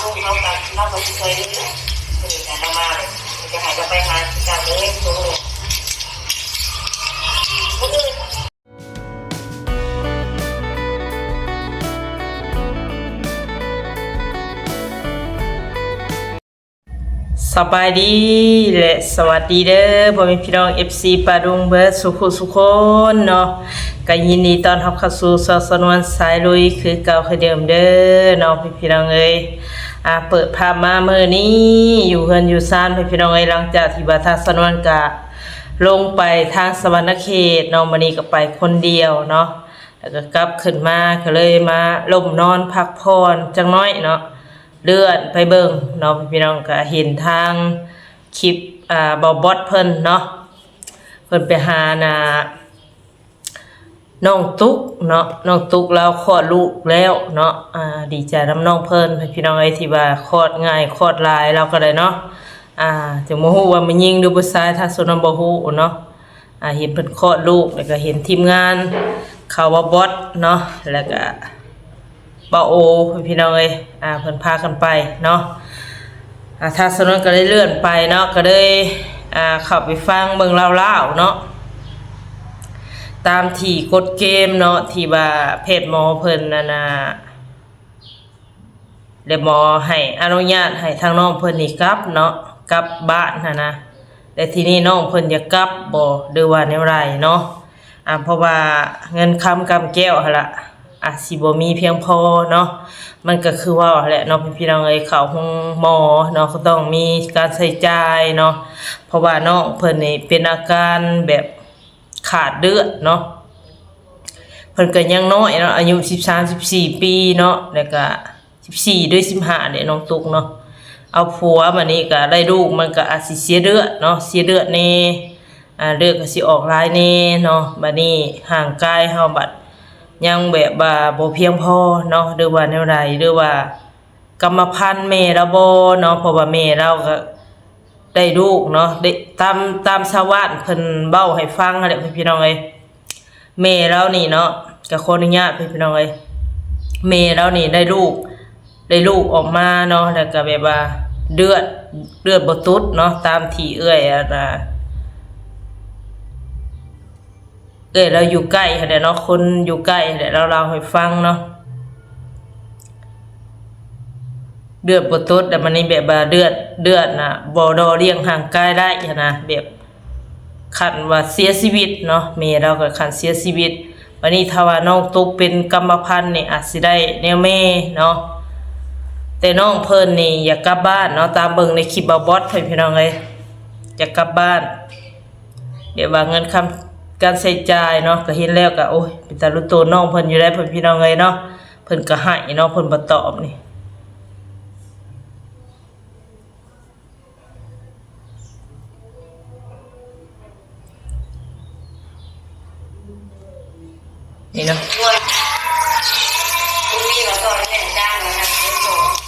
ลูกเขาแบบเราก็เคยรู้คนอื่นแต่มาเลยจะหายจะไปหาจากเลยตัวคนอื่นสบายดีและสวัสดีเด้อพ่อแม่พี่น้อง FC ปาดุงเบิร์ดสุคนเนาะก็ยินดีต้อนรับเข้าสู่สนวนสายลุยคือเก่าคือเดิมเด้อเนาะพี่น้องเอ้ยเปิดภาพมามื้อนี้อยู่เฮือนอยู่ซ่านพี่น้องเอ้ยหลังจากที่ว่าทางสนวนกะลงไปทางสวรรณเขตเนาะมื้อนี้ก็ไปคนเดียวเนาะแล้วก็กลับขึ้นมาก็เลยมาล่มนอนพักผ่อนจังน้อยเนาะเลื่อนไปเบิ่งเนาะพี่น้องก็เห็นทางคลิปบอสเพิ่นเนาะเพิ่นไปหาน้องตุ๊กเนาะน้องตุ๊กเราคลอดลูกแล้วเนาะดีใจนำน้องเพิ่นพี่น้องไอ้ที่ว่าคลอดง่ายคลอดหลายเราก็ได้เนาะจะบ่ฮู้ว่ามันยิงหรือผู้ชายถ้าส่วนนั้นบ่ฮู้เนาะเห็นเพิ่นคลอดลูกแล้วก็เห็นทีมงานเขาว่าบอสเนาะแล้วก็บ่โอพี่น้องเอ้ยเพิ่นพากันไปเนาะถ้าสนวนก็ได้เลื่อนไปเนาะก็ได้เข้าไปฟังเบิ่งเล่าๆเนาะตามที่กฎเกมเนาะที่ว่าเพจหมอเพิ่นนั่นน่ะได้หมอให้อนุญาตให้ทางน้องเพิ่นนี่กลับเนาะกลับบ้านนะแต่ทีนี้น้องเพิ่นจะกลับบ่หรือว่าแนวใดเนาะเพราะว่าเงินค้ำกำแก้วหั่นล่ะสิบ่มีเพียงพอเนาะมันก็คือว่าแหละเนาะพี่น้องเอ้ยเข้าห้องหมอเนาะก็ต้องมีการใช้จ่ายเนาะเพราะว่าน้องเพิ่นนี่เป็นอาการแบบขาดเลือดเนาะเพิ่นก็ยังน้อยเนาะอายุ13-14ปีเนาะแล้วก็14ด้วย15เนี่ยน้องตุ๊กเนาะเอาผัวมานี่ก็ได้ลูกมันก็อาจสิเสียเลือดเนาะเสียเลือดแน่เลือดก็สิออกหลายแน่เนาะบัดนี้ห่างกายเฮาบัดยังแบบว่าบ่เพียงพอเนาะหรือว่าแนวใดหรือว่ากรรมพันธุ์แม่เราบ่เนาะเพราะว่าแม่เราก็ได้ลูกเนาะได้ตามชาวบ้านเพิ่นเว้าให้ฟังนั่นแหละพี่น้องเอ้ยแม่เรานี่เนาะก็ขออนุญาตพี่น้องเอ้ยแม่เรานี่ได้ลูกออกมาเนาะแล้วก็แบบว่าเลือดบ่ตุดเนาะตามที่เอื้อยเราอยู่ใกล้แหละเนาะคนอยู่ใกล้แหละเราให้ฟังเนาะเลือดบ่ตุดแต่มันนี่แบบว่าเลือดน่ะบ่ดอเลี้ยงห่างกายได้นะแบบคันว่าเสียชีวิตเนาะแม่เราก็คันเสียชีวิตวันนี้ถ้าว่าน้องตกเป็นกรรมพันธุ์นี่อาจสิได้แนวแม่เนาะแต่น้องเพิ่นนี่อยากกลับบ้านเนาะตามเบิ่งในคลิปบอสพี่น้องเอ้ยอยากกลับบ้านเดี๋ยวว่าเงินคำการใช้จ่ายเนาะก็เห็นแล้วก็โอ้ยเป็นตาลุโตน้องเพิ่นอยู่ได้พี่น้องเอ้ยเนาะเพิ่นก็ให้เนาะเพิ่นบ่ตอบนี่เนาะคุณมีมาสอนให้จ้างนะ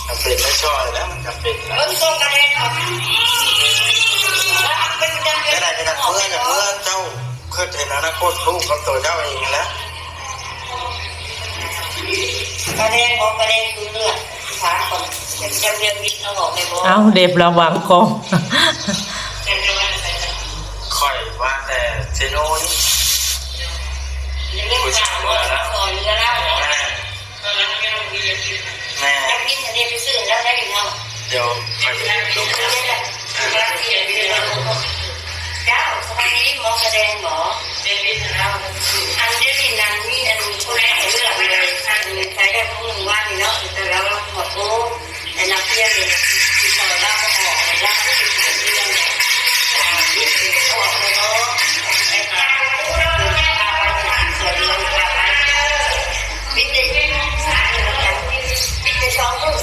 จำเป็นไม่ช่วยแล้วมันจำเป็นแล้วโซ่กันเลยครับเป็นจังเลย ไม่ได้จะเมื่อเจ้าเคยเห็นอนาคตลูกกับตัวเจ้าเองแล้วประเด็นของประเด็นคือเลือดถามคนจะเรียนวิทย์เอาบอกในบอกเอาเด็บระวังกองคอยว่าแต่เซโน่นี่คุยกันแล้วสอนเรือแล้วแม่จะกินอันนี้ไปซื้อแล้วได้ยังเดี๋ยวไปลงเจ้าสมัยนี้มองแสดงหมอเดวิดแล้วอันเดวิดนั้นนี่อันคนแรกเลือกเลยอันใช้ได้พวกมึงว่านี่เนาะแต่แล้วเราหมดโอ้แต่นักเรียนเลยที่ต่อได้ก็ออกแล้วก็ติดเรียนออกเลยเนาะไอ้ข้าวพาไปสวยเลยพาไปวิทย์วิทย์สองมือ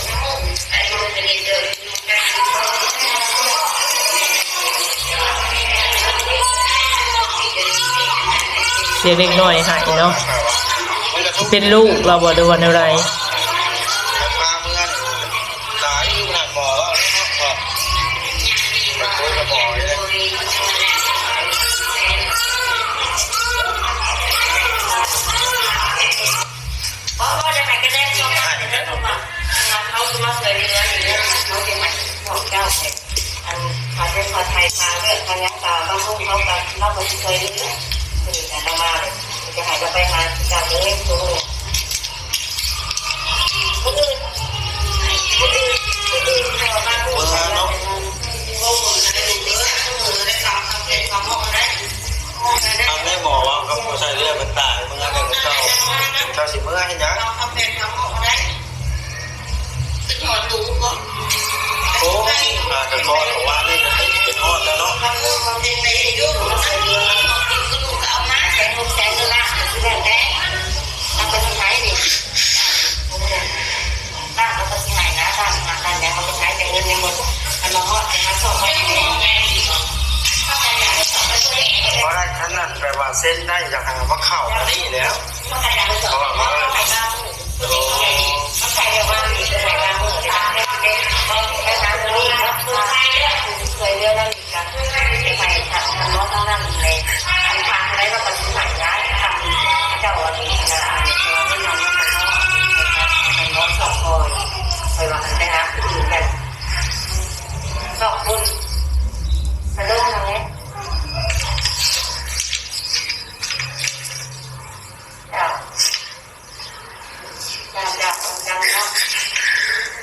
ไอ้คนจะเรียนเดินเสียเล็กน้อยหายเนาะเป็นลูกเราบ่ได้ว่าอะไรพาเมื่อหลายหนักหมอแล้วนะครับไปคุยกับหมอเลยเพราะว่าจะไหนก็ได้ก็ได้ก็ได้ เขาจะมาเคยเรียนอย่างนี้เขาจะมาบอกเจ้าเนี่ยอันเขาเป็นคนไทยมาเรื่องทางยังตาบางคนเขาแบบเราไม่เคยเรียนคือแต่เรามาเลยจะหายจะไปหาเจ้าเลยตัวคนอื่นเราบ้านผู้ชายเราโอ้โหได้ดูเยอะได้ทำเป็นความห้องได้ทำได้หมอว่าเขาใส่เลือดมันตายมึงอะไรก็เจ้าสิเมื่อให้ยังเราทำเป็นความห้องได้ถอดตู้ก็โอ้จะทอดของว่านี่จะเป็นทอดแล้วเนาะเราเป็นไปยุ่งเราใส่เรือเรากินก็ลูกเอาน้ำใส่ลูกใส่เรือล่างคือแบบแดงเราเป็นยังไงดิล่างเราเป็นยังไงนะล่างเนี่ยเขาเป็นยังไงแต่เงินในหมดอันเราก็จะมาส่งให้แม่ถ้าใครอยากจะส่งไปช่วยเพราะได้ขนาดแปลว่าเส้นได้จากทางว่าเข่าอันนี้แล้วถ้าใครอยากจะส่งก็ใส่บ้างถ้าใครอยากว่ามีใส่บ้างตามได้เป็นก็ไปตามนี้นะเคยเรื่องนั้นกันไปทำน้องต้องนั่งเลยทางอะไรก็เป็นใหม่ย้ายทำเจ้าวันนี้นะไม่นอนไม่นอนน้องสองคนไปว่ากันไปหาผู้อื่นกันสองคนมาเริ่มทำไง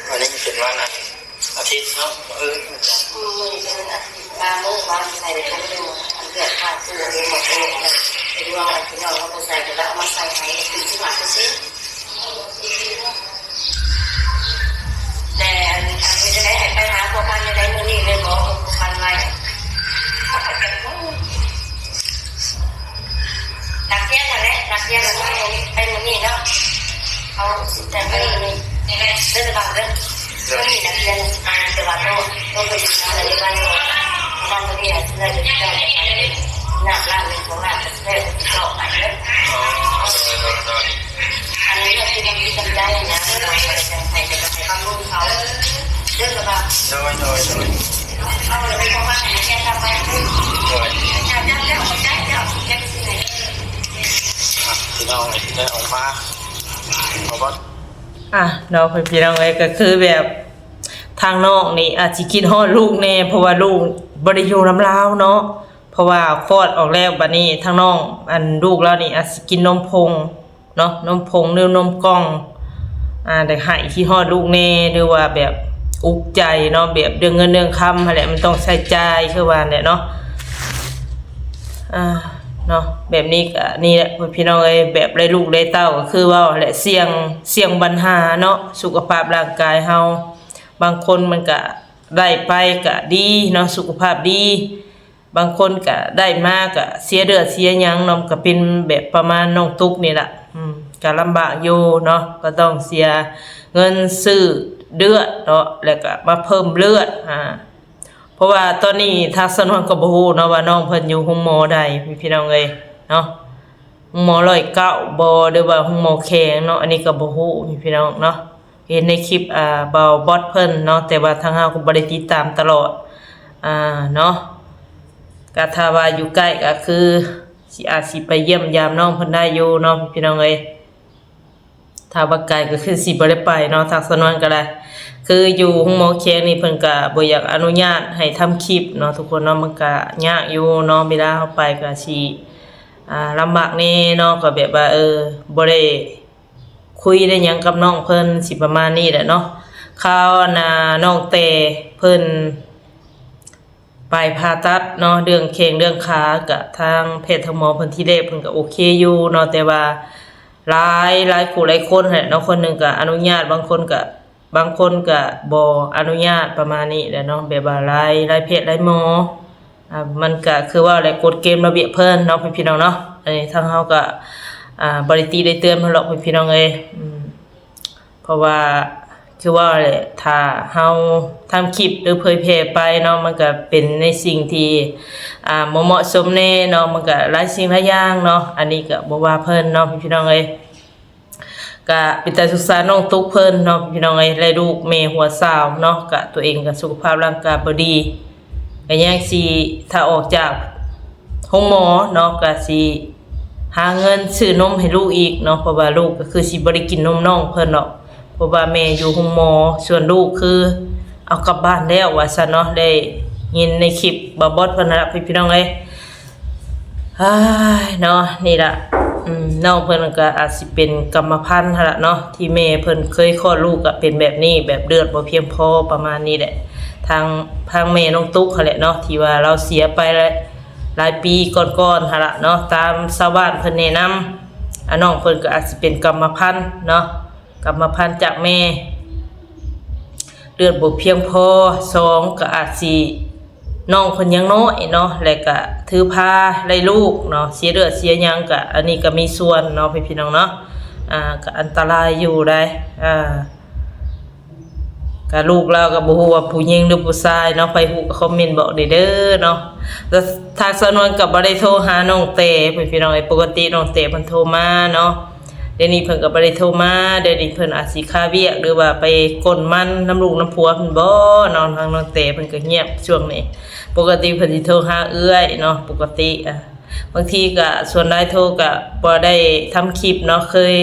วันนี้เป็นวันอาทิตย์เนาะมือเป็นอาทิตย์มาเมื่อวันใส่ไปทั้งเดือนเกิดขาดตัวเองหมดเลยไปดูว่าที่เราเอาใส่ไปแล้วเอามาใส่ให้คือที่หลังก็ซิแต่อันนี้จะได้ไปหาพวกพันจะได้มือนี่เลยบอกพวกพันไว้ตักเทียนอะไรตักเทียนอะไรไปมือนี่เนาะเขาแต่ไม่นี่เรื่องบางเรื่องนี่นักเรียนอ่านแต่ว่าต้องไปทำอะไรบ้างบ้านตัวนี้ได้จะได้หนักล่างเป็นของหนักได้เข้าไปเลยอันนี้เราคือยังมีจำได้นะเราไปจำใครจะไปบ้านลูกเขาเรื่องแบบโดยเอาเลยไปเพราะว่าไหนแค่ทำไปจ้าเจ้าแค่ที่ไหนที่น้องได้ออกมาเพราะว่าเนาะพี่น้องเอ้ยก็คือแบบทางนอกนี่อาจสิคิดฮอดลูกแน่เพราะว่าลูกบ่ได้อยู่นำลาวเนาะเพราะว่าคลอดออกแล้วบัดนี้ทางน้องอันลูกแล้วนี่อาจสิกินนมพงเนาะนมพงหรือนมกล่องได้ให้คิดฮอดลูกแน่หรือว่าแบบอุกใจเนาะแบบเรื่องเงินเรื่องคำนั่นแหละมันต้องใช้จ่ายคือว่าเนี่ยเนาะเนาะแบบนี้ก็นี่แหละพี่น้องเอ้ยแบบได้ลูกได้เต้าก็คือว่าแหละเสี่ยงปัญหาเนาะสุขภาพร่างกายเฮาบางคนมันก็ได้ไปก็ดีเนาะสุขภาพดีบางคนก็ได้มาก็เสียเลือดเสียหยังเนาะก็เป็นแบบประมาณน้องตุ๊กนี่แหละก็ลำบากอยู่เนาะก็ต้องเสียเงินซื้อเลือดเนาะแล้วก็มาเพิ่มเลือดเพราะว่าตอนนี้ทักษะน้องก็บ่ฮู้เนาะว่าน้องเพิ่นอยู่ห้องหมอใดพี่น้องเอ้ยเนาะห้องหมอ109บ่หรือว่าห้องหมอแข็งเนาะอันนี้ก็บ่ฮู้พี่น้องเนาะเห็นในคลิปเบาบอสเพิ่นเนาะแต่ว่าทางเฮาก็บ่ได้ติดตามตลอดเนาะก็ถ้าว่าอยู่ใกล้ก็คืออาจสิไปเยี่ยมยามน้องเพิ่นได้อยู่เนาะพี่น้องเอ้ยถ้าว่าไกลก็คือสิบ่ได้ไปเนาะทักษะน้องก็ได้คืออยู่ห้องหมอแข็งนี่เพิ่นก็บ่อยากอนุญาตให้ทำคลิปเนาะทุกคนเนาะมันก็ยากอยู่เนาะเวลาเฮาไปก็สิลำบากแน่เนาะก็แบบว่าบ่ได้คุยได้หยังกับน้องเพิ่นสิประมาณนี้แหละเนาะข่าวน้องเตเพิ่นไปผ่าตัดเนาะเรื่องแข้งเรื่องขาก็ทางแพทย์ทางหมอเพิ่นที่แรกเพิ่นก็โอเคอยู่เนาะแต่ว่าหลายคู่หลายคนแหละเนาะคนนึงก็อนุญาตบางคนก็บ่อนุญาตประมาณนี้แหละเนาะแบบว่าหลายเพศหลายหมอมันก็คือว่าอะไรกฎเกณฑ์ระเบียบเพิ่นเนาะพี่น้องเนาะอันนี้ทางเฮาก็บริตีได้เตือนเพิ่นหรอกพี่น้องเอ้ยเพราะว่าคือว่าแหละถ้าเฮาทำคลิปหรือเผยแพร่ไปเนาะมันก็เป็นในสิ่งที่บ่เหมาะสมแน่เนาะมันก็หลายสิ่งหลายอย่างเนาะอันนี้ก็บ่ว่าเพิ่นเนาะพี่น้องเอ้ยก็เป็นแต่ศึกษาน้องตุ๊กเพิ่นเนาะพี่น้องเอ้ยและลูกแม่หัวสาวเนาะก็ตัวเองก็สุขภาพร่างกายบ่ดีก็ยังสิถ้าออกจากห้องหมอเนาะก็สิหาเงินซื้อนมให้ลูกอีกเนาะเพราะว่าลูกก็คือสิบ่ได้กินนมน้องเพิ่นเนาะ เพราะว่าแม่อยู่โรงหมอส่วนลูกคือเอากลับบ้านแล้วว่าซั่นเนาะได้ยินในคลิปบ่บอสเพิ่นน่ะพี่น้องเอ้ยเนาะนี่ล่ะน้องเพิ่นก็อาจสิเป็นกรรมพันธุ์หั่นล่ะเนาะที่แม่เพิ่นเคยคลอดลูกก็เป็นแบบนี้แบบเลือดบ่เพียงพอประมาณนี้แหละทางแม่น้องตุ๊กหั่นแหละเนาะที่ว่าเราเสียไปหลายปีก่อนๆหั่นล่ะเนาะตามชาวบ้านเพิ่นแนะนำน้องเพิ่นก็อาจสิเป็นกรรมพันธุ์เนาะกรรมพันธุ์จากแม่เลือดบ่เพียงพอ2ก็อาจสิน้องเพิ่นยังน้อยเนาะแล้วก็ถือพาได้ลูกเนาะเสียเลือดเสียหยังก็อันนี้ก็มีส่วนเนาะพี่น้องเนาะก็อันตรายอยู่ได้ก็ลูกเราก็บ่ฮู้ว่าผู้หญิงหรือผู้ชายเนาะไปฮู้ก็คอมเมนต์บอกได้เด้อเนาะแล้วทางสนวนก็บ่ได้โทรหาน้องเตพี่น้องปกติน้องเตเพิ่นโทรมาเนาะเดี๋ยวนี้เพิ่นก็บ่ได้โทรมาเดี๋ยวนี้เพิ่นอาจสิคาเวียกหรือว่าไปก้นมันน้ำลูกน้ำผัวเพิ่นบ่เนาะทางน้องเตเพิ่นก็เงียบช่วงนี้ปกติเพิ่นสิโทรหาเอื้อยเนาะปกติบางทีก็ส่วนหลายโทรก็บ่ได้ทำคลิปเนาะเคย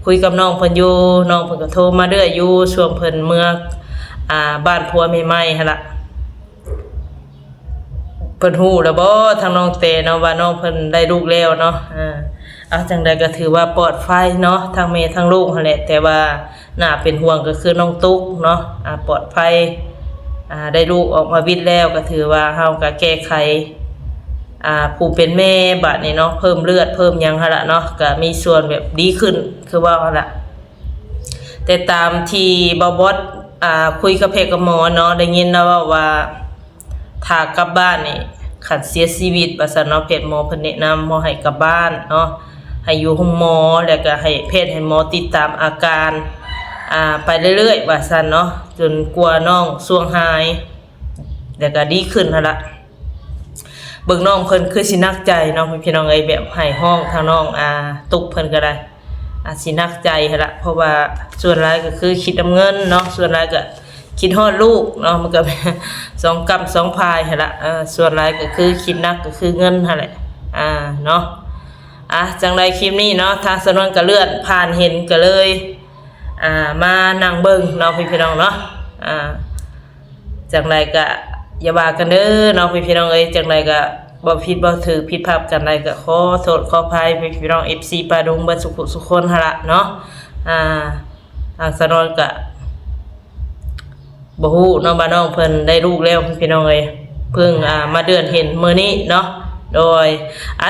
คุยกับน้องเพิ่นอยู่น้องเพิ่นก็โทรมาเรื่อยอยู่ช่วงเพิ่นเมื่อบ้านผัวใหม่ๆหั่นล่ะเพิ่นฮู้แล้วบ่ทางน้องเตเนาะว่าน้องเพิ่นได้ลูกแล้วเนาะจังใดก็ถือว่าปลอดภัยเนาะทั้งแม่ทั้งลูกนั่นแหละแต่ว่าน่าเป็นห่วงก็คือน้องตุ๊กเนาะปลอดภัยได้ลูกออกมาวิทย์แล้วก็ถือว่าเฮาก็แก้ไขผู้เป็นแม่บัดนี้เนาะเพิ่มเลือดเพิ่มหยังหั่นล่ะเนาะก็มีส่วนแบบดีขึ้นคือว่าหั่นล่ะแต่ตามที่บ่บอสคุยกับแพทย์กับหมอเนาะได้ยินนะว่าถ้ากลับบ้านนี่ขัดเสียชีวิตว่าซั่นเนาะแพทย์หมอเพิ่นแนะนำหมอให้กลับบ้านเนาะให้อยู่ห้องหมอแล้วก็ให้แพทย์ให้หมอติดตามอาการไปเรื่อยๆว่าซั่นเนาะจนกว่าน้องส่วงหายแล้วก็ดีขึ้นหั่นล่ะเบิ่งน้องเพิ่นคือสิหนักใจเนาะพี่น้องเอ้ยแบบให้ห้องทางน้องตุกเพิ่นก็ได้สิหนักใจหั่นล่ะเพราะว่าส่วนหลายก็คือคิดนำเงินเนาะส่วนหลายก็คิดฮอดลูกเนาะมันก็สองกำสองพายหั่นล่ะส่วนหลายก็คือคิดหนักก็คือเงินหั่นแหละเนาะจังไดคลิปนี้เนาะทางสนวนก็เลื่อนผ่านเห็นก็เลยมานั่งเบิ่งเนาะพี่น้องเนาะจังไดก็อย่าว่ากันเด้อเนาะพี่น้องเอ้ยจังไดก็บ่ผิดบ่ถูกผิดพลาดกันใดก็ขอโทษขออภัยพี่น้อง FC ปาดงเบิดสุขคนหั่นล่ะเนาะทางสนวนก็บ่ฮู้เนาะว่าน้องเพิ่นได้ลูกแล้วพี่น้องเอ้ยเพิ่งมาเดือนเห็นมื้อนี้เนาะโดย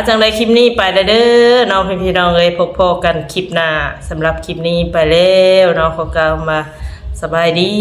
จังได๋คลิปนี้ไปแล้วเด้อเนาะพี่น้องเอ้ยพบพอกันคลิปหน้าสำหรับคลิปนี้ไปแล้วเนาะขอกล่าวมาสบายดี